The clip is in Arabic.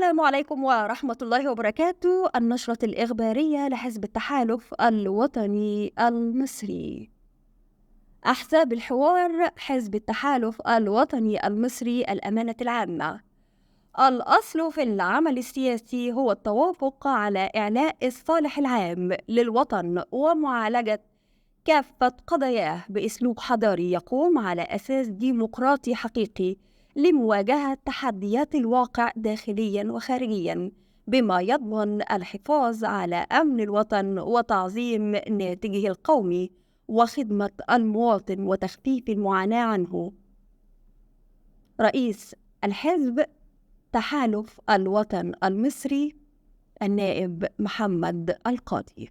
السلام عليكم ورحمة الله وبركاته. النشرة الإخبارية لحزب التحالف الوطني المصري. أحزاب الحوار حزب التحالف الوطني المصري الأمانة العامة. الأصل في العمل السياسي هو التوافق على إعلاء الصالح العام للوطن ومعالجة كافة قضاياه بأسلوب حضاري يقوم على أساس ديمقراطي حقيقي لمواجهة تحديات الواقع داخلياً وخارجياً، بما يضمن الحفاظ على أمن الوطن وتعظيم ناتجه القومي وخدمة المواطن وتخفيف المعاناة عنه. رئيس الحزب تحالف الوطن المصري النائب محمد القاضي.